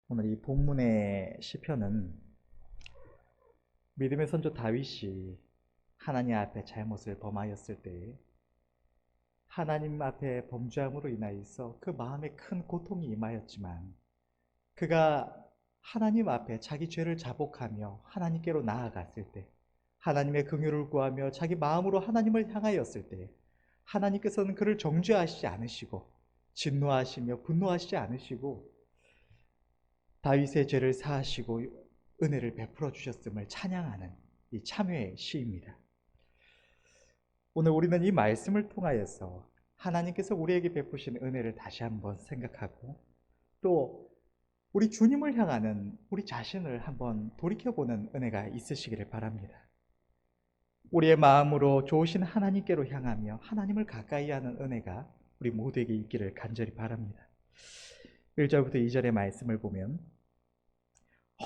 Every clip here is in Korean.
오늘 이 본문의 시편은 믿음의 선조 다윗이 하나님 앞에 잘못을 범하였을 때 하나님 앞에 범죄함으로 인하여서 그 마음에 큰 고통이 임하였지만 그가 하나님 앞에 자기 죄를 자복하며 하나님께로 나아갔을 때 하나님의 긍휼을 구하며 자기 마음으로 하나님을 향하였을 때 하나님께서는 그를 정죄하시지 않으시고 진노하시며 분노하시지 않으시고 다윗의 죄를 사하시고 은혜를 베풀어 주셨음을 찬양하는 이 참회의 시입니다. 오늘 우리는 이 말씀을 통하여서 하나님께서 우리에게 베푸신 은혜를 다시 한번 생각하고 또 우리 주님을 향하는 우리 자신을 한번 돌이켜보는 은혜가 있으시기를 바랍니다. 우리의 마음으로 좋으신 하나님께로 향하며 하나님을 가까이 하는 은혜가 우리 모두에게 있기를 간절히 바랍니다. 1절부터 2절의 말씀을 보면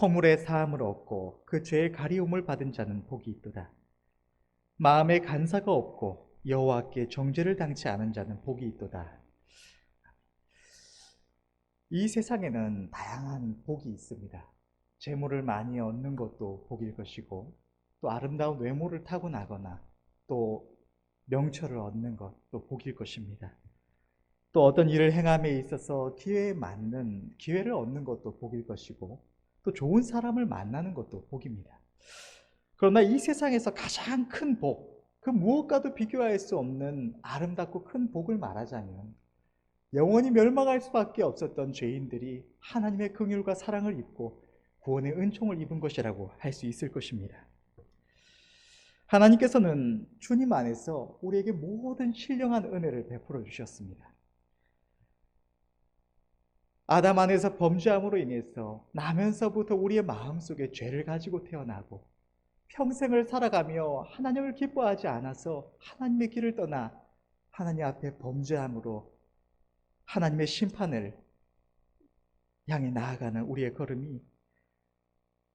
허물의 사함을 얻고 그 죄의 가리움을 받은 자는 복이 있도다. 마음에 간사가 없고 여호와께 정죄를 당치 않은 자는 복이 있도다. 이 세상에는 다양한 복이 있습니다. 재물을 많이 얻는 것도 복일 것이고 또 아름다운 외모를 타고나거나 또 명철을 얻는 것도 복일 것입니다. 또 어떤 일을 행함에 있어서 기회에 맞는 기회를 얻는 것도 복일 것이고 또 좋은 사람을 만나는 것도 복입니다. 그러나 이 세상에서 가장 큰 복, 그 무엇과도 비교할 수 없는 아름답고 큰 복을 말하자면 영원히 멸망할 수밖에 없었던 죄인들이 하나님의 긍휼과 사랑을 입고 구원의 은총을 입은 것이라고 할 수 있을 것입니다. 하나님께서는 주님 안에서 우리에게 모든 신령한 은혜를 베풀어 주셨습니다. 아담 안에서 범죄함으로 인해서 나면서부터 우리의 마음속에 죄를 가지고 태어나고 평생을 살아가며 하나님을 기뻐하지 않아서 하나님의 길을 떠나 하나님 앞에 범죄함으로 하나님의 심판을 향해 나아가는 우리의 걸음이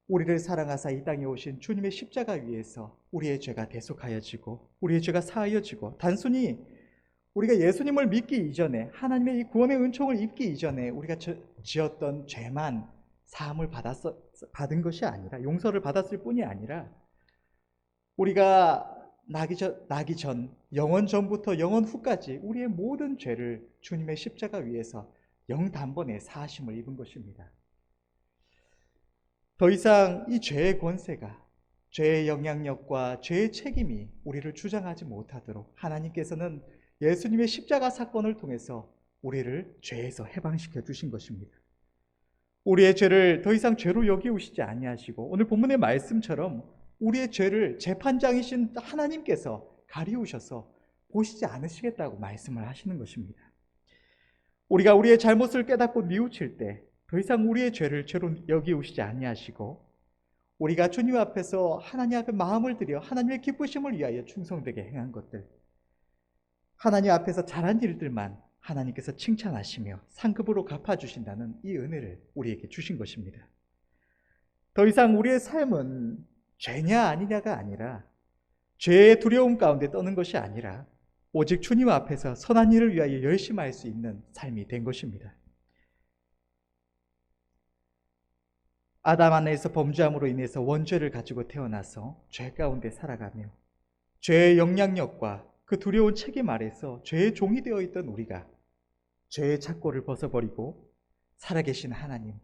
우리를 사랑하사 이 땅에 오신 주님의 십자가 위에서 우리의 죄가 대속하여지고 우리의 죄가 사하여지고 단순히 우리가 예수님을 믿기 이전에 하나님의 이 구원의 은총을 입기 이전에 우리가 지었던 죄만 사함을 받은 것이 아니라 용서를 받았을 뿐이 아니라 우리가 나기 전 영원 전부터 영원 후까지 우리의 모든 죄를 주님의 십자가 위에서 영단번에 사하심을 입은 것입니다. 더 이상 이 죄의 권세가 죄의 영향력과 죄의 책임이 우리를 주장하지 못하도록 하나님께서는 예수님의 십자가 사건을 통해서 우리를 죄에서 해방시켜 주신 것입니다. 우리의 죄를 더 이상 죄로 여기우시지 아니하시고 오늘 본문의 말씀처럼 우리의 죄를 재판장이신 하나님께서 가리우셔서 보시지 않으시겠다고 말씀을 하시는 것입니다. 우리가 우리의 잘못을 깨닫고 뉘우칠 때 더 이상 우리의 죄를 죄로 여기우시지 아니하시고 우리가 주님 앞에서 하나님 앞에 마음을 들여 하나님의 기쁘심을 위하여 충성되게 행한 것들, 하나님 앞에서 잘한 일들만 하나님께서 칭찬하시며 상급으로 갚아주신다는 이 은혜를 우리에게 주신 것입니다. 더 이상 우리의 삶은 죄냐 아니냐가 아니라 죄의 두려움 가운데 떠는 것이 아니라 오직 주님 앞에서 선한 일을 위하여 열심히 할 수 있는 삶이 된 것입니다. 아담 안에서 범죄함으로 인해서 원죄를 가지고 태어나서 죄 가운데 살아가며 죄의 영향력과 그 두려운 책임 아래서 죄의 종이 되어 있던 우리가 죄의 착고를 벗어버리고 살아계신 하나님,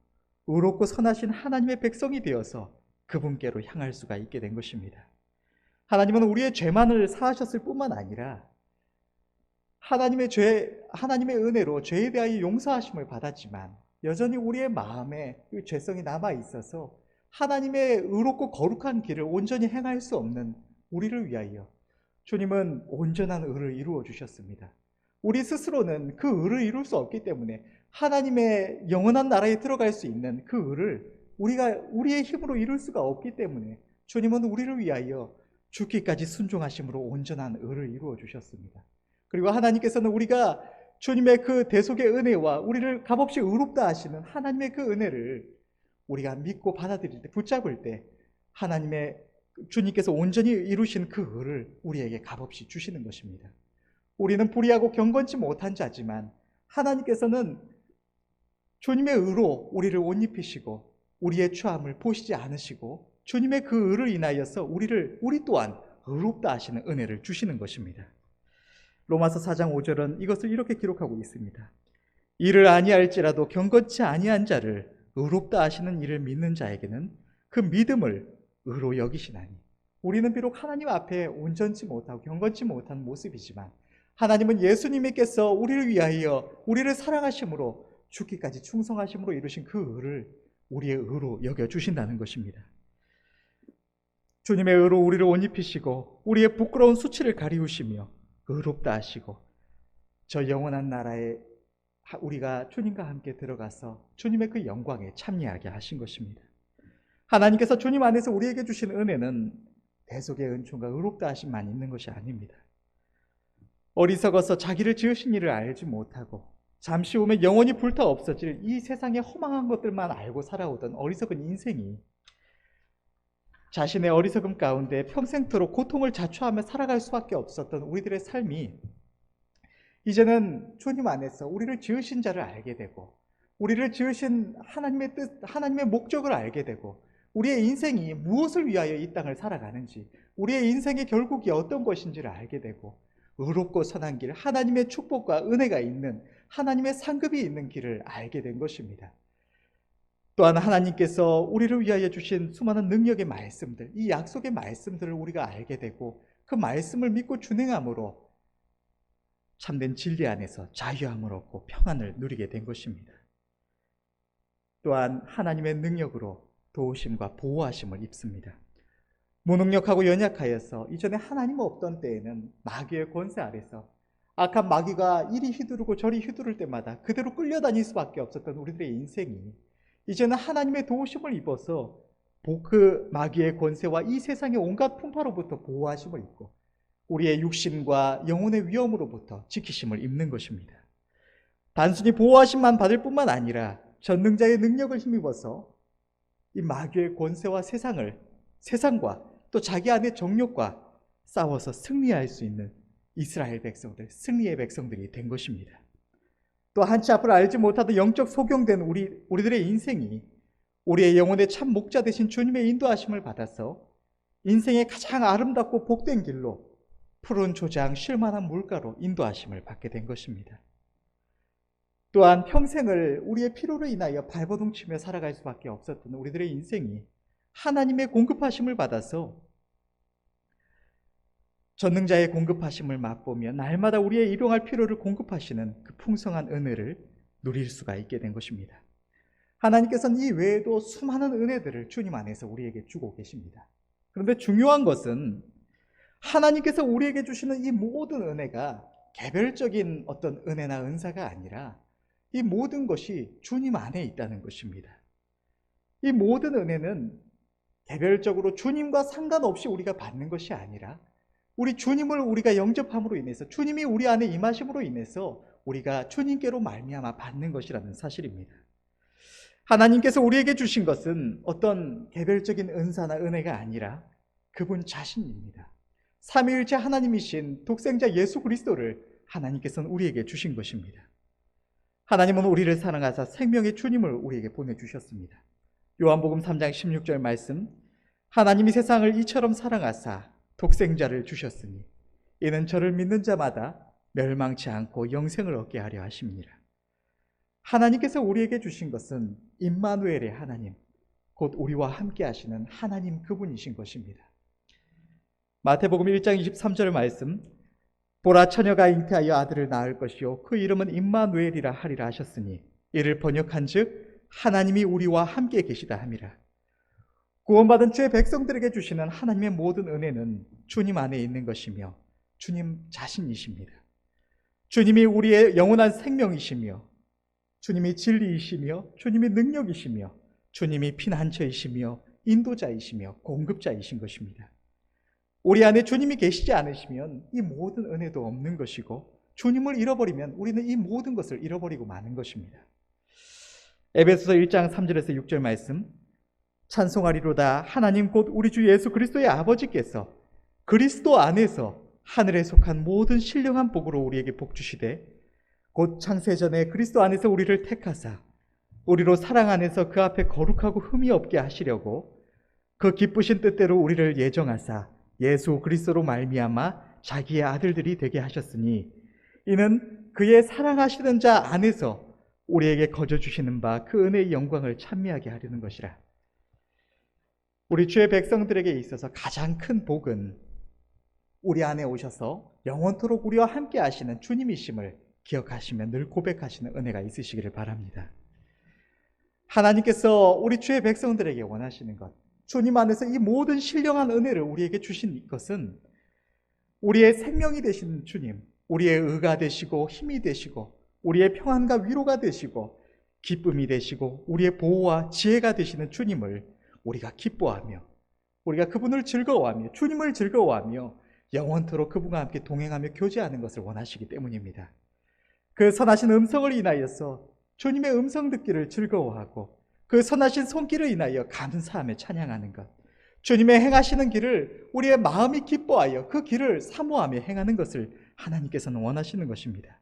의롭고 선하신 하나님의 백성이 되어서 그분께로 향할 수가 있게 된 것입니다. 하나님은 우리의 죄만을 사하셨을 뿐만 아니라 하나님의 은혜로 죄에 대하여 용서하심을 받았지만 여전히 우리의 마음에 그 죄성이 남아 있어서 하나님의 의롭고 거룩한 길을 온전히 행할 수 없는 우리를 위하여 주님은 온전한 의를 이루어 주셨습니다. 우리 스스로는 그 의를 이룰 수 없기 때문에 하나님의 영원한 나라에 들어갈 수 있는 그 의를 우리가 우리의 힘으로 이룰 수가 없기 때문에 주님은 우리를 위하여 죽기까지 순종하심으로 온전한 의를 이루어 주셨습니다. 그리고 하나님께서는 우리가 주님의 그 대속의 은혜와 우리를 값없이 의롭다 하시는 하나님의 그 은혜를 우리가 믿고 받아들일 때, 붙잡을 때 하나님의 주님께서 온전히 이루신 그 의를 우리에게 값없이 주시는 것입니다. 우리는 불의하고 경건치 못한 자지만 하나님께서는 주님의 의로 우리를 옷 입히시고 우리의 추함을 보시지 않으시고 주님의 그 의를 인하여서 우리 또한 의롭다 하시는 은혜를 주시는 것입니다. 로마서 4장 5절은 이것을 이렇게 기록하고 있습니다. 이를 아니할지라도 경건치 아니한 자를 의롭다 하시는 이를 믿는 자에게는 그 믿음을 의로 여기시나니. 우리는 비록 하나님 앞에 온전치 못하고 경건치 못한 모습이지만 하나님은 예수님께서 우리를 위하여 우리를 사랑하심으로 죽기까지 충성하심으로 이루신 그 의를 우리의 의로 여겨주신다는 것입니다. 주님의 의로 우리를 옷 입히시고 우리의 부끄러운 수치를 가리우시며 의롭다 하시고 저 영원한 나라에 우리가 주님과 함께 들어가서 주님의 그 영광에 참여하게 하신 것입니다. 하나님께서 주님 안에서 우리에게 주신 은혜는 대속의 은총과 의롭다 하심만 있는 것이 아닙니다. 어리석어서 자기를 지으신 이를 알지 못하고 잠시 후면 영원히 불타 없어질 이 세상의 허망한 것들만 알고 살아오던 어리석은 인생이 자신의 어리석음 가운데 평생토록 고통을 자초하며 살아갈 수밖에 없었던 우리들의 삶이 이제는 주님 안에서 우리를 지으신 자를 알게 되고 우리를 지으신 하나님의 뜻, 하나님의 목적을 알게 되고 우리의 인생이 무엇을 위하여 이 땅을 살아가는지 우리의 인생의 결국이 어떤 것인지를 알게 되고 의롭고 선한 길, 하나님의 축복과 은혜가 있는 하나님의 상급이 있는 길을 알게 된 것입니다. 또한 하나님께서 우리를 위하여 주신 수많은 능력의 말씀들, 이 약속의 말씀들을 우리가 알게 되고 그 말씀을 믿고 준행함으로 참된 진리 안에서 자유함을 얻고 평안을 누리게 된 것입니다. 또한 하나님의 능력으로 도우심과 보호하심을 입습니다. 무능력하고 연약하여서 이전에 하나님 없던 때에는 마귀의 권세 아래서 악한 마귀가 이리 휘두르고 저리 휘두를 때마다 그대로 끌려다닐 수밖에 없었던 우리들의 인생이 이제는 하나님의 도우심을 입어서 그 마귀의 권세와 이 세상의 온갖 풍파로부터 보호하심을 입고 우리의 육신과 영혼의 위험으로부터 지키심을 입는 것입니다. 단순히 보호하심만 받을 뿐만 아니라 전능자의 능력을 힘입어서 이 마귀의 권세와 세상과 또 자기 안의 정욕과 싸워서 승리할 수 있는 이스라엘 백성들, 승리의 백성들이 된 것입니다. 또 한치 앞을 알지 못하던 영적 소경된 우리들의 인생이 우리의 영혼의 참 목자 되신 주님의 인도하심을 받아서 인생의 가장 아름답고 복된 길로 푸른 조장 쉴만한 물가로 인도하심을 받게 된 것입니다. 또한 평생을 우리의 필요로 인하여 발버둥치며 살아갈 수밖에 없었던 우리들의 인생이 하나님의 공급하심을 받아서 전능자의 공급하심을 맛보며 날마다 우리의 일용할 필요를 공급하시는 그 풍성한 은혜를 누릴 수가 있게 된 것입니다. 하나님께서는 이 외에도 수많은 은혜들을 주님 안에서 우리에게 주고 계십니다. 그런데 중요한 것은 하나님께서 우리에게 주시는 이 모든 은혜가 개별적인 어떤 은혜나 은사가 아니라 이 모든 것이 주님 안에 있다는 것입니다. 이 모든 은혜는 개별적으로 주님과 상관없이 우리가 받는 것이 아니라 우리 주님을 우리가 영접함으로 인해서 주님이 우리 안에 임하심으로 인해서 우리가 주님께로 말미암아 받는 것이라는 사실입니다. 하나님께서 우리에게 주신 것은 어떤 개별적인 은사나 은혜가 아니라 그분 자신입니다. 삼위일체 하나님이신 독생자 예수 그리스도를 하나님께서는 우리에게 주신 것입니다. 하나님은 우리를 사랑하사 생명의 주님을 우리에게 보내주셨습니다. 요한복음 3장 16절 말씀, 하나님이 세상을 이처럼 사랑하사 독생자를 주셨으니 이는 저를 믿는 자마다 멸망치 않고 영생을 얻게 하려 하심이니라. 하나님께서 우리에게 주신 것은 임마누엘의 하나님, 곧 우리와 함께 하시는 하나님 그분이신 것입니다. 마태복음 1장 23절 말씀, 보라 처녀가 잉태하여 아들을 낳을 것이요 그 이름은 임마누엘이라 하리라 하셨으니 이를 번역한즉 하나님이 우리와 함께 계시다 함이라. 구원받은 주의 백성들에게 주시는 하나님의 모든 은혜는 주님 안에 있는 것이며 주님 자신이십니다. 주님이 우리의 영원한 생명이시며 주님이 진리이시며 주님이 능력이시며 주님이 피난처이시며 인도자이시며 공급자이신 것입니다. 우리 안에 주님이 계시지 않으시면 이 모든 은혜도 없는 것이고 주님을 잃어버리면 우리는 이 모든 것을 잃어버리고 마는 것입니다. 에베소서 1장 3절에서 6절 말씀, 찬송하리로다 하나님 곧 우리 주 예수 그리스도의 아버지께서 그리스도 안에서 하늘에 속한 모든 신령한 복으로 우리에게 복 주시되 곧 창세 전에 그리스도 안에서 우리를 택하사 우리로 사랑 안에서 그 앞에 거룩하고 흠이 없게 하시려고 그 기쁘신 뜻대로 우리를 예정하사 예수 그리스도로 말미암아 자기의 아들들이 되게 하셨으니 이는 그의 사랑하시는 자 안에서 우리에게 거저 주시는 바 그 은혜의 영광을 찬미하게 하려는 것이라. 우리 주의 백성들에게 있어서 가장 큰 복은 우리 안에 오셔서 영원토록 우리와 함께 하시는 주님이심을 기억하시며 늘 고백하시는 은혜가 있으시기를 바랍니다. 하나님께서 우리 주의 백성들에게 원하시는 것, 주님 안에서 이 모든 신령한 은혜를 우리에게 주신 것은 우리의 생명이 되신 주님, 우리의 의가 되시고 힘이 되시고 우리의 평안과 위로가 되시고 기쁨이 되시고 우리의 보호와 지혜가 되시는 주님을 우리가 기뻐하며 우리가 그분을 즐거워하며 주님을 즐거워하며 영원토록 그분과 함께 동행하며 교제하는 것을 원하시기 때문입니다. 그 선하신 음성을 인하여서 주님의 음성 듣기를 즐거워하고 그 선하신 손길을 인하여 감사하며 찬양하는 것, 주님의 행하시는 길을 우리의 마음이 기뻐하여 그 길을 사모하며 행하는 것을 하나님께서는 원하시는 것입니다.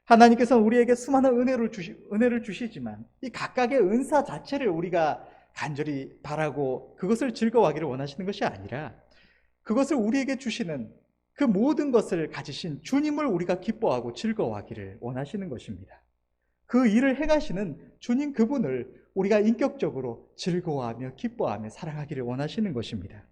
하나님께서는 우리에게 수많은 은혜를 주시지만 이 각각의 은사 자체를 우리가 간절히 바라고 그것을 즐거워하기를 원하시는 것이 아니라 그것을 우리에게 주시는 그 모든 것을 가지신 주님을 우리가 기뻐하고 즐거워하기를 원하시는 것입니다. 그 일을 행하시는 주님 그분을 우리가 인격적으로 즐거워하며 기뻐하며 사랑하기를 원하시는 것입니다.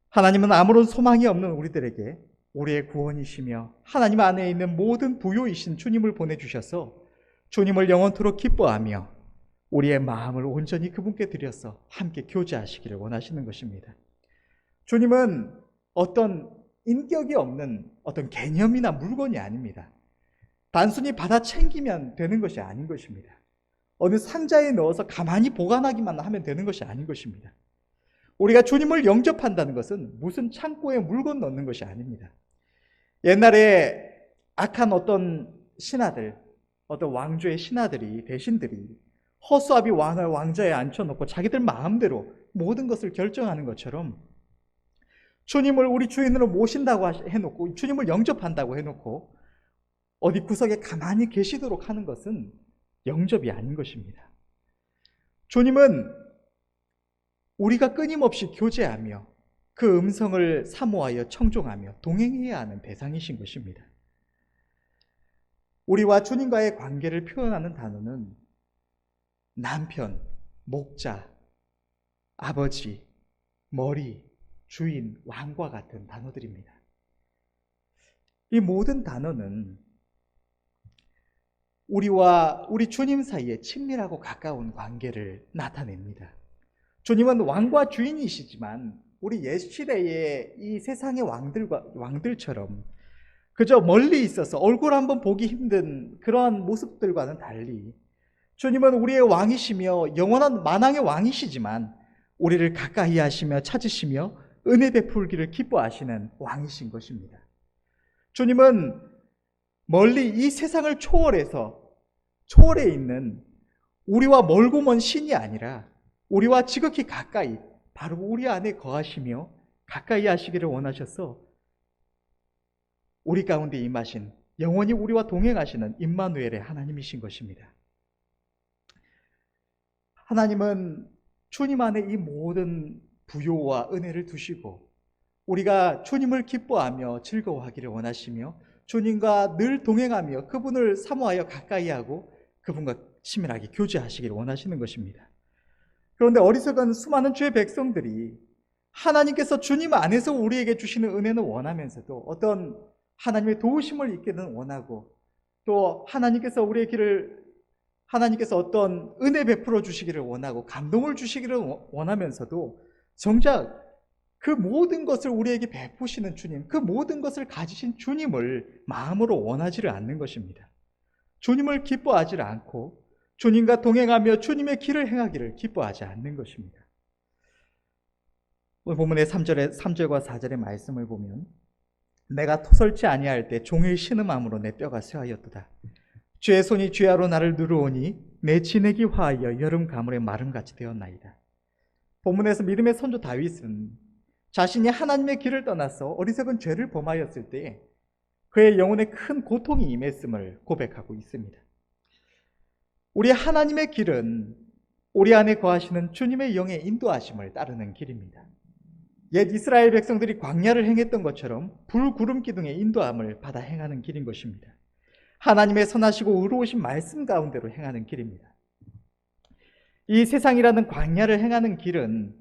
하나님은 아무런 소망이 없는 우리들에게 우리의 구원이시며 하나님 안에 있는 모든 부요이신 주님을 보내주셔서 주님을 영원토록 기뻐하며 우리의 마음을 온전히 그분께 드려서 함께 교제하시기를 원하시는 것입니다. 주님은 어떤 인격이 없는 어떤 개념이나 물건이 아닙니다. 단순히 받아 챙기면 되는 것이 아닌 것입니다. 어느 상자에 넣어서 가만히 보관하기만 하면 되는 것이 아닌 것입니다. 우리가 주님을 영접한다는 것은 무슨 창고에 물건 넣는 것이 아닙니다. 옛날에 악한 어떤 신하들, 어떤 왕조의 신하들이, 대신들이 허수아비 왕을 왕좌에 앉혀놓고 자기들 마음대로 모든 것을 결정하는 것처럼 주님을 우리 주인으로 모신다고 해놓고 주님을 영접한다고 해놓고 어디 구석에 가만히 계시도록 하는 것은 영접이 아닌 것입니다. 주님은 우리가 끊임없이 교제하며 그 음성을 사모하여 청종하며 동행해야 하는 대상이신 것입니다. 우리와 주님과의 관계를 표현하는 단어는 남편, 목자, 아버지, 머리, 주인, 왕과 같은 단어들입니다. 이 모든 단어는 우리와 우리 주님 사이에 친밀하고 가까운 관계를 나타냅니다. 주님은 왕과 주인이시지만 우리 옛 시대의 이 세상의 왕들처럼 그저 멀리 있어서 얼굴 한번 보기 힘든 그러한 모습들과는 달리 주님은 우리의 왕이시며 영원한 만왕의 왕이시지만 우리를 가까이 하시며 찾으시며 은혜 베풀기를 기뻐하시는 왕이신 것입니다. 주님은 멀리 이 세상을 초월해 있는 우리와 멀고 먼 신이 아니라 우리와 지극히 가까이 바로 우리 안에 거하시며 가까이 하시기를 원하셔서 우리 가운데 임하신 영원히 우리와 동행하시는 임마누엘의 하나님이신 것입니다. 하나님은 주님 안에 이 모든 부요와 은혜를 두시고 우리가 주님을 기뻐하며 즐거워하기를 원하시며 주님과 늘 동행하며 그분을 사모하여 가까이 하고 그분과 친밀하게 교제하시기를 원하시는 것입니다. 그런데 어리석은 수많은 주의 백성들이 하나님께서 주님 안에서 우리에게 주시는 은혜는 원하면서도 어떤 하나님의 도우심을 입기는 원하고 또 하나님께서 어떤 은혜 베풀어 주시기를 원하고 감동을 주시기를 원하면서도 정작 그 모든 것을 우리에게 베푸시는 주님, 그 모든 것을 가지신 주님을 마음으로 원하지를 않는 것입니다. 주님을 기뻐하지 않고 주님과 동행하며 주님의 길을 행하기를 기뻐하지 않는 것입니다. 오늘 본문의 3절과 4절의 말씀을 보면 내가 토설치 아니할 때 종일 신음함으로 내 뼈가 쇠하였도다. 주의 손이 주야로 나를 누르오니 내 진액이 화하여 여름 가물의 마름같이 되었나이다. 본문에서 믿음의 선조 다윗은 자신이 하나님의 길을 떠나서 어리석은 죄를 범하였을 때 그의 영혼에 큰 고통이 임했음을 고백하고 있습니다. 우리 하나님의 길은 우리 안에 거하시는 주님의 영의 인도하심을 따르는 길입니다. 옛 이스라엘 백성들이 광야를 행했던 것처럼 불, 구름, 기둥의 인도함을 받아 행하는 길인 것입니다. 하나님의 선하시고 의로우신 말씀 가운데로 행하는 길입니다. 이 세상이라는 광야를 행하는 길은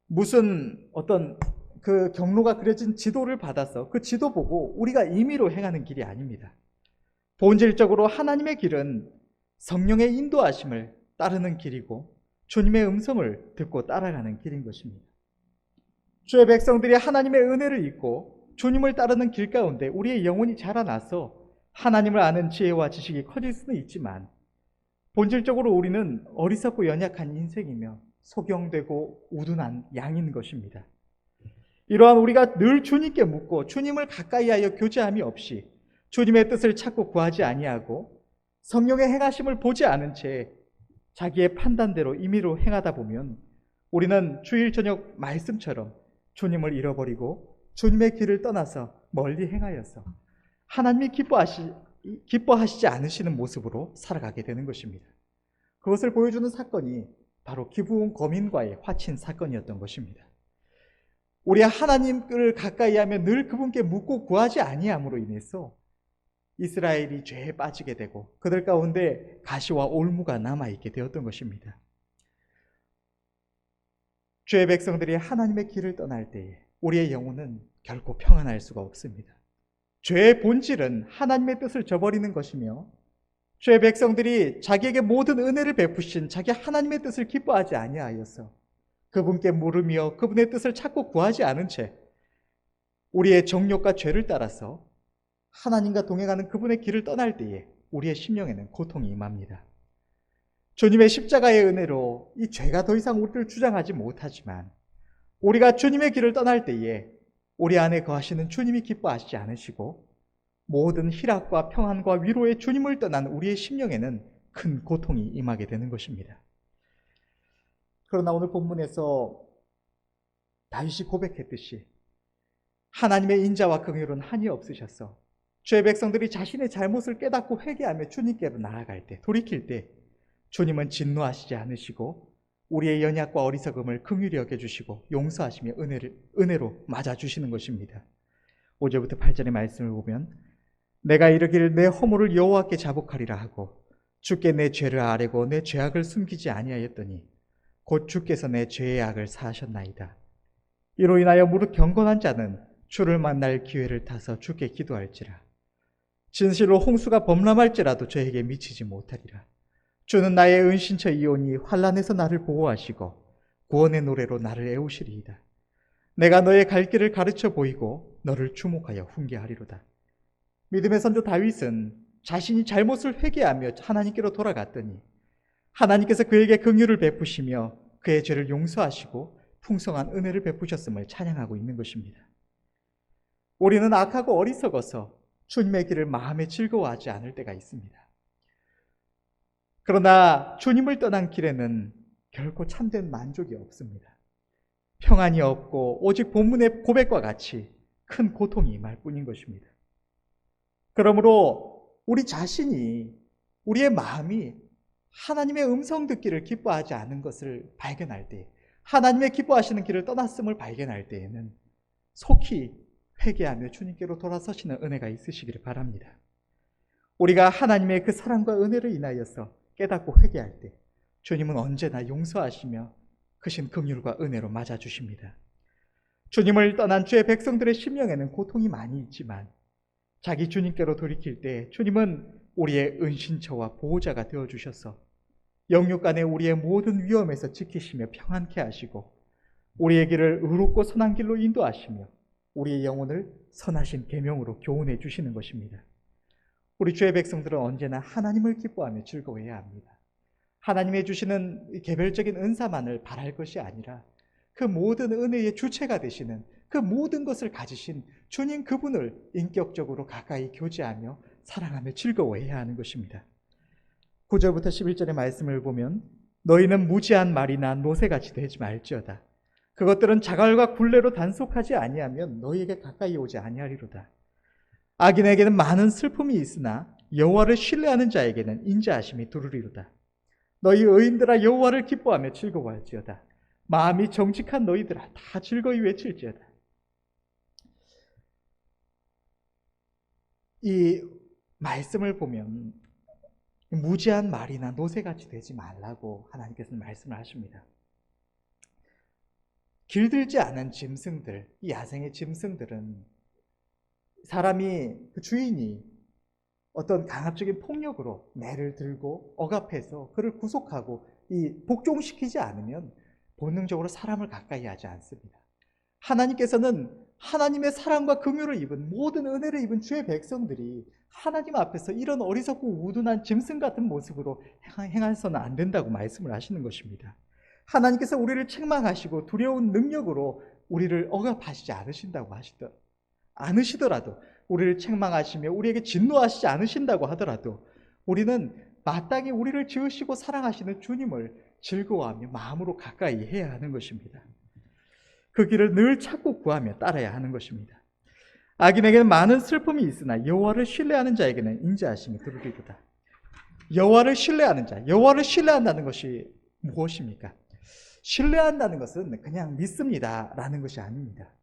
무슨 어떤 그 경로가 그려진 지도를 받아서 그 지도 보고 우리가 임의로 행하는 길이 아닙니다. 본질적으로 하나님의 길은 성령의 인도하심을 따르는 길이고 주님의 음성을 듣고 따라가는 길인 것입니다. 주의 백성들이 하나님의 은혜를 잊고 주님을 따르는 길 가운데 우리의 영혼이 자라나서 하나님을 아는 지혜와 지식이 커질 수는 있지만 본질적으로 우리는 어리석고 연약한 인생이며 소경되고 우둔한 양인 것입니다. 이러한 우리가 늘 주님께 묻고 주님을 가까이하여 교제함이 없이 주님의 뜻을 찾고 구하지 아니하고 성령의 행하심을 보지 않은 채 자기의 판단대로 임의로 행하다 보면 우리는 주일 저녁 말씀처럼 주님을 잃어버리고 주님의 길을 떠나서 멀리 행하여서 하나님이 기뻐하시지 않으시는 모습으로 살아가게 되는 것입니다. 그것을 보여주는 사건이 바로 기브온 거민과의 화친 사건이었던 것입니다. 우리 하나님을 가까이 하면 늘 그분께 묻고 구하지 아니함으로 인해서 이스라엘이 죄에 빠지게 되고 그들 가운데 가시와 올무가 남아있게 되었던 것입니다. 주의 백성들이 하나님의 길을 떠날 때에 우리의 영혼은 결코 평안할 수가 없습니다. 죄의 본질은 하나님의 뜻을 저버리는 것이며 주의 백성들이 자기에게 모든 은혜를 베푸신 자기 하나님의 뜻을 기뻐하지 아니하여서 그분께 물으며 그분의 뜻을 찾고 구하지 않은 채 우리의 정욕과 죄를 따라서 하나님과 동행하는 그분의 길을 떠날 때에 우리의 심령에는 고통이 임합니다. 주님의 십자가의 은혜로 이 죄가 더 이상 우리를 주장하지 못하지만 우리가 주님의 길을 떠날 때에 우리 안에 거하시는 주님이 기뻐하시지 않으시고 모든 희락과 평안과 위로의 주님을 떠난 우리의 심령에는 큰 고통이 임하게 되는 것입니다. 그러나 오늘 본문에서 다윗이 고백했듯이 하나님의 인자와 긍휼은 한이 없으셔서 주의 백성들이 자신의 잘못을 깨닫고 회개하며 주님께로 나아갈 때, 돌이킬 때 주님은 진노하시지 않으시고 우리의 연약과 어리석음을 긍휼히 여겨주시고 용서하시며 은혜로 맞아주시는 것입니다. 5절부터 8절의 말씀을 보면 내가 이르기를 내 허물을 여호와께 자복하리라 하고 주께 내 죄를 아뢰고 내 죄악을 숨기지 아니하였더니 곧 주께서 내 죄의 악을 사하셨나이다. 이로 인하여 무릇 경건한 자는 주를 만날 기회를 타서 주께 기도할지라. 진실로 홍수가 범람할지라도 저에게 미치지 못하리라. 주는 나의 은신처이오니 환난에서 나를 보호하시고 구원의 노래로 나를 애우시리이다. 내가 너의 갈 길을 가르쳐 보이고 너를 주목하여 훈계하리로다. 믿음의 선조 다윗은 자신이 잘못을 회개하며 하나님께로 돌아갔더니 하나님께서 그에게 긍휼을 베푸시며 그의 죄를 용서하시고 풍성한 은혜를 베푸셨음을 찬양하고 있는 것입니다. 우리는 악하고 어리석어서 주님의 길을 마음에 즐거워하지 않을 때가 있습니다. 그러나 주님을 떠난 길에는 결코 참된 만족이 없습니다. 평안이 없고 오직 본문의 고백과 같이 큰 고통이 임할 뿐인 것입니다. 그러므로 우리 자신이, 우리의 마음이 하나님의 음성 듣기를 기뻐하지 않은 것을 발견할 때, 하나님의 기뻐하시는 길을 떠났음을 발견할 때에는 속히 회개하며 주님께로 돌아서시는 은혜가 있으시기를 바랍니다. 우리가 하나님의 그 사랑과 은혜를 인하여서 깨닫고 회개할 때 주님은 언제나 용서하시며 크신 긍휼과 은혜로 맞아주십니다. 주님을 떠난 주의 백성들의 심령에는 고통이 많이 있지만 자기 주님께로 돌이킬 때 주님은 우리의 은신처와 보호자가 되어주셔서 영육간에 우리의 모든 위험에서 지키시며 평안케 하시고 우리의 길을 의롭고 선한 길로 인도하시며 우리의 영혼을 선하신 계명으로 교훈해 주시는 것입니다. 우리 주의 백성들은 언제나 하나님을 기뻐하며 즐거워해야 합니다. 하나님의 주시는 개별적인 은사만을 바랄 것이 아니라 그 모든 은혜의 주체가 되시는 그 모든 것을 가지신 주님 그분을 인격적으로 가까이 교제하며 사랑하며 즐거워해야 하는 것입니다. 9절부터 11절의 말씀을 보면 너희는 무지한 말이나 노새같이 되지 말지어다. 그것들은 자갈과 굴레로 단속하지 아니하면 너희에게 가까이 오지 아니하리로다. 악인에게는 많은 슬픔이 있으나 여호와를 신뢰하는 자에게는 인자하심이 두루리로다. 너희 의인들아 여호와를 기뻐하며 즐거워할지어다. 마음이 정직한 너희들아 다 즐거이 외칠지어다. 이 말씀을 보면 무지한 말이나 노새같이 되지 말라고 하나님께서는 말씀을 하십니다. 길들지 않은 짐승들, 이 야생의 짐승들은 사람이, 그 주인이 어떤 강압적인 폭력으로 매를 들고 억압해서 그를 구속하고 이 복종시키지 않으면 본능적으로 사람을 가까이 하지 않습니다. 하나님께서는 하나님의 사랑과 긍휼을 입은, 모든 은혜를 입은 주의 백성들이 하나님 앞에서 이런 어리석고 우둔한 짐승 같은 모습으로 행해서는 안 된다고 말씀을 하시는 것입니다. 하나님께서 우리를 책망하시고 두려운 능력으로 우리를 억압하시지 않으시더라도, 우리를 책망하시며 우리에게 진노하시지 않으신다고 하더라도 우리는 마땅히 우리를 지으시고 사랑하시는 주님을 즐거워하며 마음으로 가까이 해야 하는 것입니다. 그 길을 늘 찾고 구하며 따라야 하는 것입니다. 악인에게는 많은 슬픔이 있으나 여호와를 신뢰하는 자에게는 인자하심이 두루리로다. 여호와를 신뢰하는 자, 여호와를 신뢰한다는 것이 무엇입니까? 신뢰한다는 것은 그냥 믿습니다 라는 것이 아닙니다.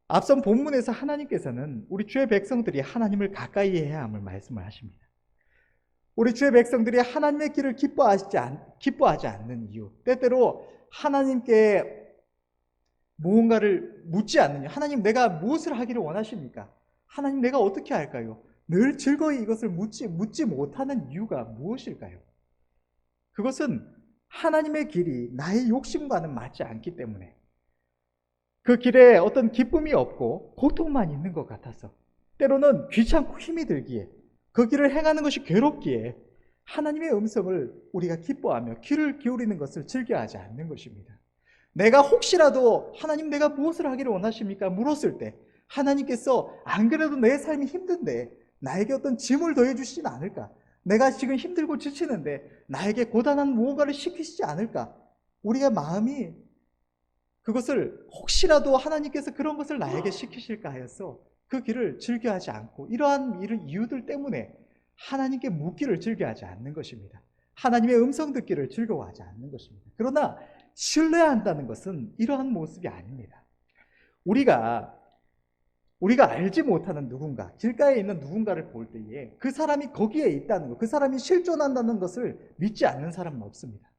앞선 본문에서 하나님께서는 우리 주의 백성들이 하나님을 가까이 해야 함을 말씀을 하십니다. 우리 주의 백성들이 하나님의 길을 기뻐하지 않는 이유, 때때로 하나님께 무언가를 묻지 않는 이유, 하나님 내가 무엇을 하기를 원하십니까? 하나님 내가 어떻게 할까요? 늘 즐거이 이것을 묻지 못하는 이유가 무엇일까요? 그것은 하나님의 길이 나의 욕심과는 맞지 않기 때문에, 그 길에 어떤 기쁨이 없고 고통만 있는 것 같아서, 때로는 귀찮고 힘이 들기에, 그 길을 행하는 것이 괴롭기에 하나님의 음성을 우리가 기뻐하며 귀를 기울이는 것을 즐겨하지 않는 것입니다. 내가 혹시라도 하나님 내가 무엇을 하기를 원하십니까? 물었을 때 하나님께서 안 그래도 내 삶이 힘든데 나에게 어떤 짐을 더해주시진 않을까? 내가 지금 힘들고 지치는데 나에게 고단한 무언가를 시키시지 않을까? 우리가 마음이 그것을 혹시라도 하나님께서 그런 것을 나에게 시키실까 하여서 그 길을 즐겨하지 않고, 이러한 이유들 때문에 하나님께 묻기를 즐겨하지 않는 것입니다. 하나님의 음성 듣기를 즐거워하지 않는 것입니다. 그러나 신뢰한다는 것은 이러한 모습이 아닙니다. 우리가 알지 못하는 누군가, 길가에 있는 누군가를 볼 때에 그 사람이 거기에 있다는 것, 그 사람이 실존한다는 것을 믿지 않는 사람은 없습니다.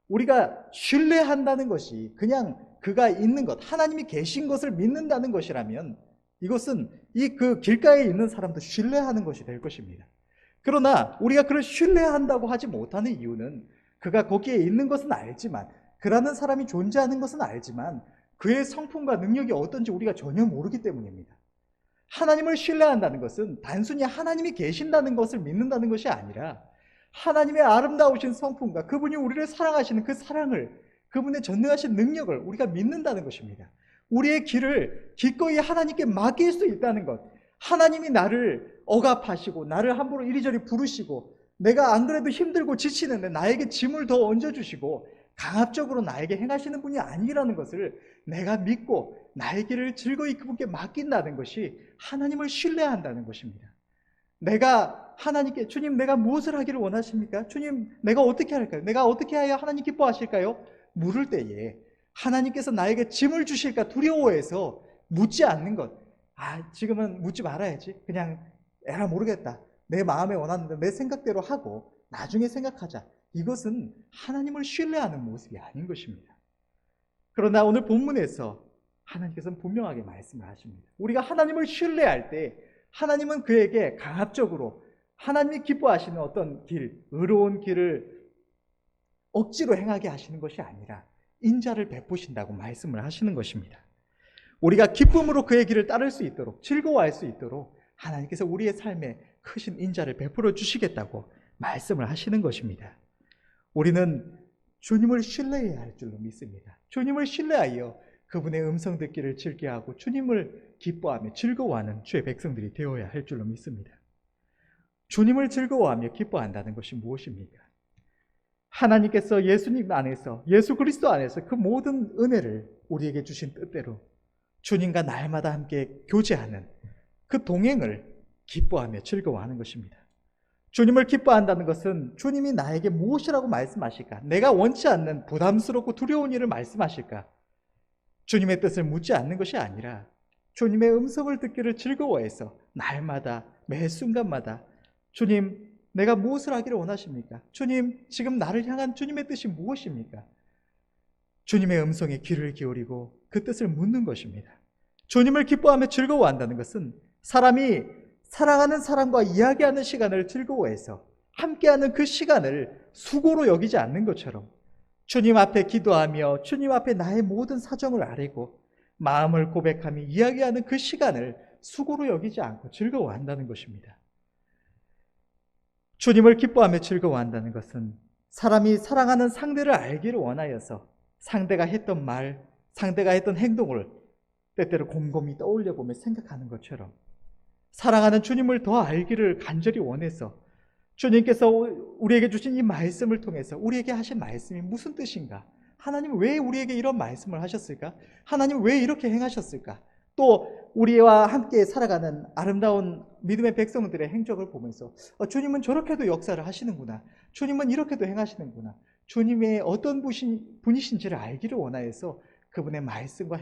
우리가 신뢰한다는 것이 그냥 그가 있는 것, 하나님이 계신 것을 믿는다는 것이라면 이것은 그 길가에 있는 사람도 신뢰하는 것이 될 것입니다. 그러나 우리가 그를 신뢰한다고 하지 못하는 이유는 그가 거기에 있는 것은 알지만, 그라는 사람이 존재하는 것은 알지만 그의 성품과 능력이 어떤지 우리가 전혀 모르기 때문입니다. 하나님을 신뢰한다는 것은 단순히 하나님이 계신다는 것을 믿는다는 것이 아니라 하나님의 아름다우신 성품과 그분이 우리를 사랑하시는 그 사랑을, 그분의 전능하신 능력을 우리가 믿는다는 것입니다. 우리의 길을 기꺼이 하나님께 맡길 수 있다는 것, 하나님이 나를 억압하시고 나를 함부로 이리저리 부르시고 내가 안 그래도 힘들고 지치는데 나에게 짐을 더 얹어주시고 강압적으로 나에게 행하시는 분이 아니라는 것을 내가 믿고 나의 길을 즐거이 그분께 맡긴다는 것이 하나님을 신뢰한다는 것입니다. 내가 하나님께, 주님 내가 무엇을 하기를 원하십니까? 주님 내가 어떻게 할까요? 내가 어떻게 해야 하나님 기뻐하실까요? 물을 때에 하나님께서 나에게 짐을 주실까 두려워해서 묻지 않는 것, 지금은 묻지 말아야지, 그냥 에라 모르겠다, 내 마음에 원하는데 내 생각대로 하고 나중에 생각하자, 이것은 하나님을 신뢰하는 모습이 아닌 것입니다. 그러나 오늘 본문에서 하나님께서는 분명하게 말씀을 하십니다. 우리가 하나님을 신뢰할 때 하나님은 그에게 강압적으로 하나님이 기뻐하시는 어떤 길, 의로운 길을 억지로 행하게 하시는 것이 아니라 인자를 베푸신다고 말씀을 하시는 것입니다. 우리가 기쁨으로 그의 길을 따를 수 있도록, 즐거워할 수 있도록 하나님께서 우리의 삶에 크신 인자를 베풀어 주시겠다고 말씀을 하시는 것입니다. 우리는 주님을 신뢰해야 할 줄로 믿습니다. 주님을 신뢰하여 그분의 음성 듣기를 즐겨하고 주님을 기뻐하며 즐거워하는 주의 백성들이 되어야 할 줄로 믿습니다. 주님을 즐거워하며 기뻐한다는 것이 무엇입니까? 하나님께서 예수님 안에서, 예수 그리스도 안에서 그 모든 은혜를 우리에게 주신 뜻대로 주님과 날마다 함께 교제하는 그 동행을 기뻐하며 즐거워하는 것입니다. 주님을 기뻐한다는 것은 주님이 나에게 무엇이라고 말씀하실까? 내가 원치 않는 부담스럽고 두려운 일을 말씀하실까? 주님의 뜻을 묻지 않는 것이 아니라 주님의 음성을 듣기를 즐거워해서 날마다 매 순간마다 주님, 내가 무엇을 하기를 원하십니까? 주님, 지금 나를 향한 주님의 뜻이 무엇입니까? 주님의 음성에 귀를 기울이고 그 뜻을 묻는 것입니다. 주님을 기뻐하며 즐거워한다는 것은 사람이 사랑하는 사람과 이야기하는 시간을 즐거워해서 함께하는 그 시간을 수고로 여기지 않는 것처럼 주님 앞에 기도하며 주님 앞에 나의 모든 사정을 아뢰고 마음을 고백하며 이야기하는 그 시간을 수고로 여기지 않고 즐거워한다는 것입니다. 주님을 기뻐하며 즐거워한다는 것은 사람이 사랑하는 상대를 알기를 원하여서 상대가 했던 말, 상대가 했던 행동을 때때로 곰곰이 떠올려 보며 생각하는 것처럼 사랑하는 주님을 더 알기를 간절히 원해서 주님께서 우리에게 주신 이 말씀을 통해서 우리에게 하신 말씀이 무슨 뜻인가? 하나님 왜 우리에게 이런 말씀을 하셨을까? 하나님 왜 이렇게 행하셨을까? 또 우리와 함께 살아가는 아름다운 믿음의 백성들의 행적을 보면서 주님은 저렇게도 역사를 하시는구나. 주님은 이렇게도 행하시는구나. 주님의 어떤 분이신지를 알기를 원하여서 그분의 말씀과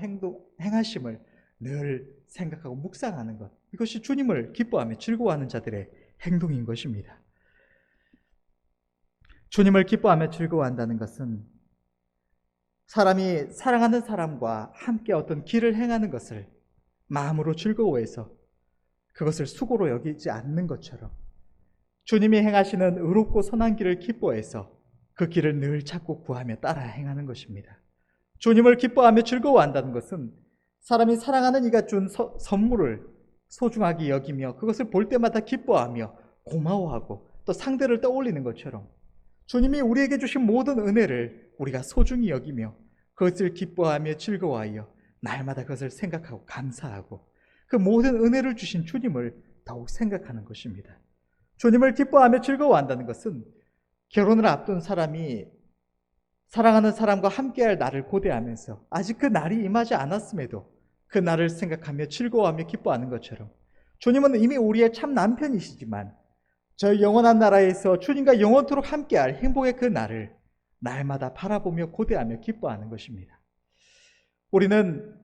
행하심을 늘 생각하고 묵상하는 것. 이것이 주님을 기뻐하며 즐거워하는 자들의 행동인 것입니다. 주님을 기뻐하며 즐거워한다는 것은 사람이 사랑하는 사람과 함께 어떤 길을 행하는 것을 마음으로 즐거워해서 그것을 수고로 여기지 않는 것처럼 주님이 행하시는 의롭고 선한 길을 기뻐해서 그 길을 늘 찾고 구하며 따라 행하는 것입니다. 주님을 기뻐하며 즐거워한다는 것은 사람이 사랑하는 이가 준 선물을 소중하게 여기며 그것을 볼 때마다 기뻐하며 고마워하고 또 상대를 떠올리는 것처럼 주님이 우리에게 주신 모든 은혜를 우리가 소중히 여기며 그것을 기뻐하며 즐거워하여 날마다 그것을 생각하고 감사하고 그 모든 은혜를 주신 주님을 더욱 생각하는 것입니다. 주님을 기뻐하며 즐거워한다는 것은 결혼을 앞둔 사람이 사랑하는 사람과 함께할 날을 고대하면서 아직 그 날이 임하지 않았음에도 그 날을 생각하며 즐거워하며 기뻐하는 것처럼 주님은 이미 우리의 참 남편이시지만 저 영원한 나라에서 주님과 영원토록 함께할 행복의 그 날을 날마다 바라보며 고대하며 기뻐하는 것입니다. 우리는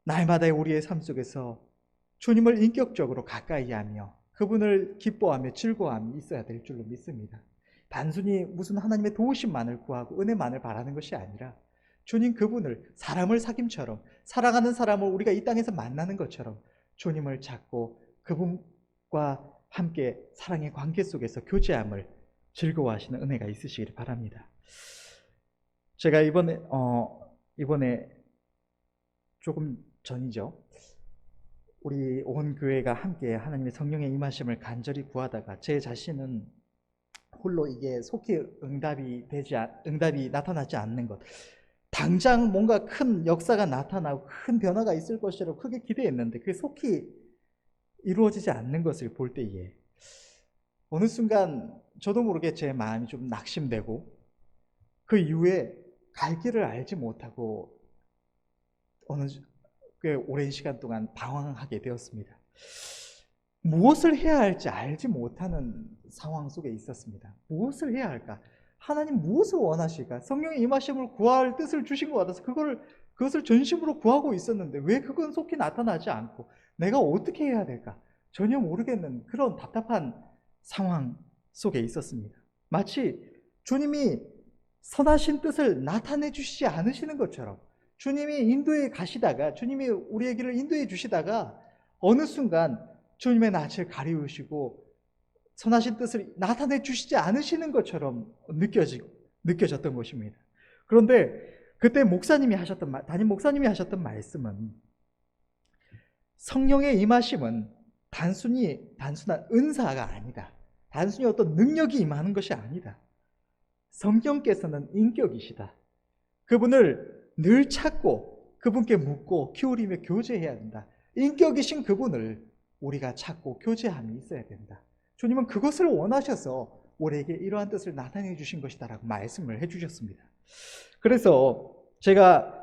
날마다의 우리의 삶 속에서 주님을 인격적으로 가까이 하며 그분을 기뻐하며 즐거워하며 있어야 될 줄로 믿습니다. 단순히 무슨 하나님의 도우심만을 구하고 은혜만을 바라는 것이 아니라 주님 그분을 사람을 사귐처럼 사랑하는 사람을 우리가 이 땅에서 만나는 것처럼 주님을 찾고 그분과 함께 사랑의 관계 속에서 교제함을 즐거워하시는 은혜가 있으시길 바랍니다. 제가 이번에 조금 전이죠. 우리 온 교회가 함께 하나님의 성령의 임하심을 간절히 구하다가 제 자신은 홀로 이게 속히 응답이 나타나지 않는 것. 당장 뭔가 큰 역사가 나타나고 큰 변화가 있을 것이라고 크게 기대했는데 그게 속히 이루어지지 않는 것을 볼 때에 어느 순간 저도 모르게 제 마음이 좀 낙심되고 그 이후에 갈 길을 알지 못하고 꽤 오랜 시간 동안 방황하게 되었습니다. 무엇을 해야 할지 알지 못하는 상황 속에 있었습니다. 무엇을 해야 할까? 하나님 무엇을 원하실까? 성령의 임하심을 구할 뜻을 주신 것 같아서 그것을 전심으로 구하고 있었는데 왜 그건 속히 나타나지 않고 내가 어떻게 해야 될까? 전혀 모르겠는 그런 답답한 상황 속에 있었습니다. 마치 주님이 선하신 뜻을 나타내 주시지 않으시는 것처럼 주님이 인도에 가시다가 주님이 우리의 길을 인도해 주시다가 어느 순간 주님의 낯을 가리우시고 선하신 뜻을 나타내 주시지 않으시는 것처럼 느껴졌던 것입니다. 그런데 그때 담임 목사님이 하셨던 말씀은 성령의 임하심은 단순한 은사가 아니다. 단순히 어떤 능력이 임하는 것이 아니다. 성령께서는 인격이시다. 그분을 늘 찾고 그분께 묻고 기울이며 교제해야 된다. 인격이신 그분을 우리가 찾고 교제함이 있어야 된다. 주님은 그것을 원하셔서 우리에게 이러한 뜻을 나타내 주신 것이다 라고 말씀을 해주셨습니다. 그래서 제가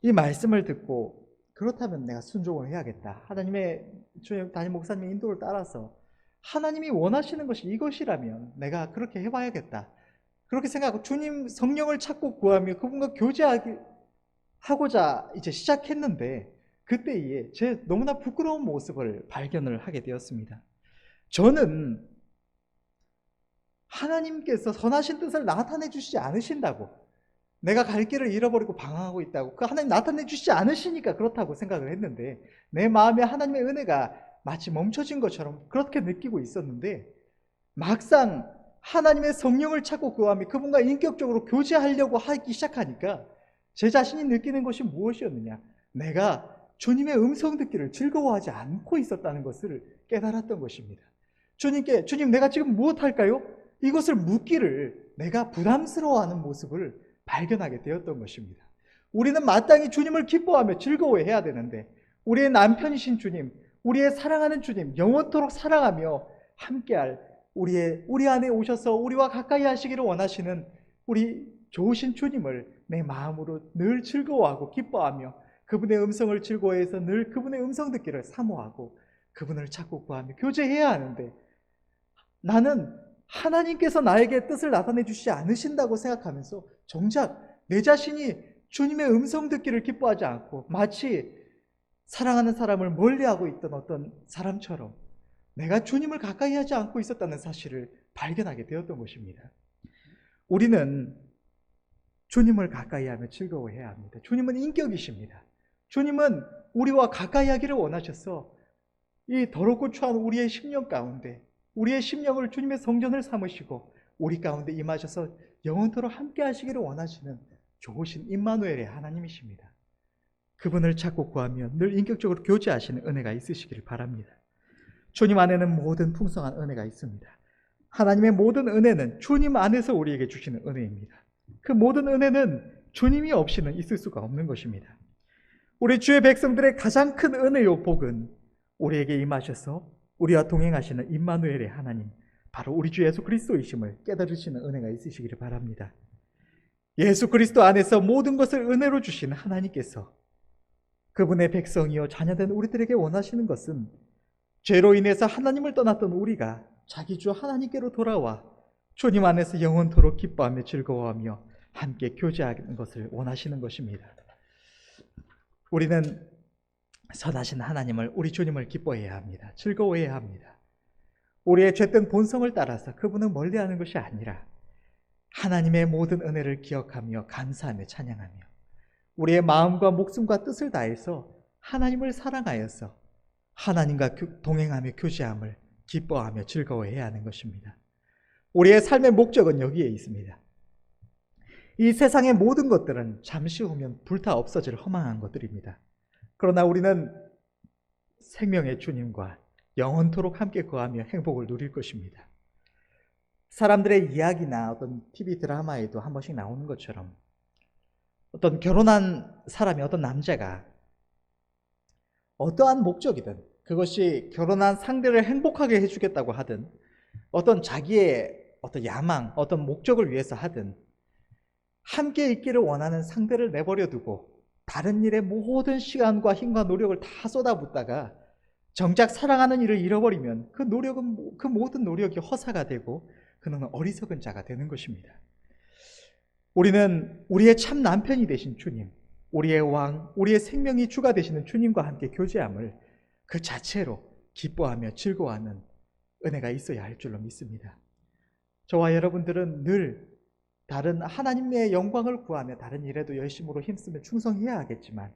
이 말씀을 듣고 그렇다면 내가 순종을 해야겠다. 하나님의 주님 담임 목사님의 인도를 따라서 하나님이 원하시는 것이 이것이라면 내가 그렇게 해봐야겠다. 그렇게 생각하고 주님 성령을 찾고 구하며 그분과 교제하고자 이제 시작했는데 그때에 제 너무나 부끄러운 모습을 발견을 하게 되었습니다. 저는 하나님께서 선하신 뜻을 나타내 주시지 않으신다고, 내가 갈 길을 잃어버리고 방황하고 있다고, 그 하나님 나타내 주시지 않으시니까 그렇다고 생각을 했는데 내 마음에 하나님의 은혜가 마치 멈춰진 것처럼 그렇게 느끼고 있었는데, 막상 하나님의 성령을 찾고 구하며 그분과 인격적으로 교제하려고 하기 시작하니까 제 자신이 느끼는 것이 무엇이었느냐, 내가 주님의 음성 듣기를 즐거워하지 않고 있었다는 것을 깨달았던 것입니다. 주님께 주님 내가 지금 무엇할까요? 이것을 묻기를 내가 부담스러워하는 모습을 발견하게 되었던 것입니다. 우리는 마땅히 주님을 기뻐하며 즐거워해야 되는데 우리의 남편이신 주님, 우리의 사랑하는 주님, 영원토록 사랑하며 함께할 우리 안에 오셔서 우리와 가까이 하시기를 원하시는 우리 좋으신 주님을 내 마음으로 늘 즐거워하고 기뻐하며 그분의 음성을 즐거워해서 늘 그분의 음성 듣기를 사모하고 그분을 찾고 구하며 교제해야 하는데, 나는 하나님께서 나에게 뜻을 나타내 주시지 않으신다고 생각하면서 정작 내 자신이 주님의 음성 듣기를 기뻐하지 않고 마치 사랑하는 사람을 멀리하고 있던 어떤 사람처럼 내가 주님을 가까이 하지 않고 있었다는 사실을 발견하게 되었던 것입니다. 우리는 주님을 가까이 하며 즐거워해야 합니다. 주님은 인격이십니다. 주님은 우리와 가까이 하기를 원하셔서 이 더럽고 추한 우리의 심령 가운데 우리의 심령을 주님의 성전을 삼으시고 우리 가운데 임하셔서 영원토록 함께 하시기를 원하시는 좋으신 임마누엘의 하나님이십니다. 그분을 찾고 구하며 늘 인격적으로 교제하시는 은혜가 있으시기를 바랍니다. 주님 안에는 모든 풍성한 은혜가 있습니다. 하나님의 모든 은혜는 주님 안에서 우리에게 주시는 은혜입니다. 그 모든 은혜는 주님이 없이는 있을 수가 없는 것입니다. 우리 주의 백성들의 가장 큰 은혜요 복은 우리에게 임하셔서 우리와 동행하시는 임마누엘의 하나님, 바로 우리 주 예수 그리스도이심을 깨달으시는 은혜가 있으시기를 바랍니다. 예수 그리스도 안에서 모든 것을 은혜로 주신 하나님께서 그분의 백성이요 자녀된 우리들에게 원하시는 것은 죄로 인해서 하나님을 떠났던 우리가 자기 주 하나님께로 돌아와 주님 안에서 영원토록 기뻐하며 즐거워하며 함께 교제하는 것을 원하시는 것입니다. 우리는 선하신 하나님을, 우리 주님을 기뻐해야 합니다. 즐거워해야 합니다. 우리의 죄된 본성을 따라서 그분을 멀리하는 것이 아니라 하나님의 모든 은혜를 기억하며 감사하며 찬양하며 우리의 마음과 목숨과 뜻을 다해서 하나님을 사랑하여서 하나님과 동행하며 교제함을 기뻐하며 즐거워해야 하는 것입니다. 우리의 삶의 목적은 여기에 있습니다. 이 세상의 모든 것들은 잠시 후면 불타 없어질 허망한 것들입니다. 그러나 우리는 생명의 주님과 영원토록 함께 거하며 행복을 누릴 것입니다. 사람들의 이야기나 어떤 TV 드라마에도 한 번씩 나오는 것처럼 어떤 결혼한 사람이, 어떤 남자가 어떠한 목적이든, 그것이 결혼한 상대를 행복하게 해주겠다고 하든 어떤 자기의 어떤 야망, 어떤 목적을 위해서 하든 함께 있기를 원하는 상대를 내버려 두고 다른 일에 모든 시간과 힘과 노력을 다 쏟아붓다가 정작 사랑하는 일을 잃어버리면 그 노력은, 그 모든 노력이 허사가 되고 그는 어리석은 자가 되는 것입니다. 우리는 우리의 참 남편이 되신 주님, 우리의 왕, 우리의 생명이 주가 되시는 주님과 함께 교제함을 그 자체로 기뻐하며 즐거워하는 은혜가 있어야 할 줄로 믿습니다. 저와 여러분들은 늘 다른 하나님의 영광을 구하며 다른 일에도 열심으로 힘쓰며 충성해야 하겠지만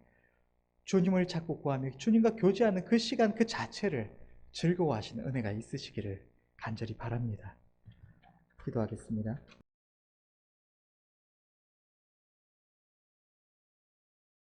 주님을 찾고 구하며 주님과 교제하는 그 시간 그 자체를 즐거워하시는 은혜가 있으시기를 간절히 바랍니다. 기도하겠습니다.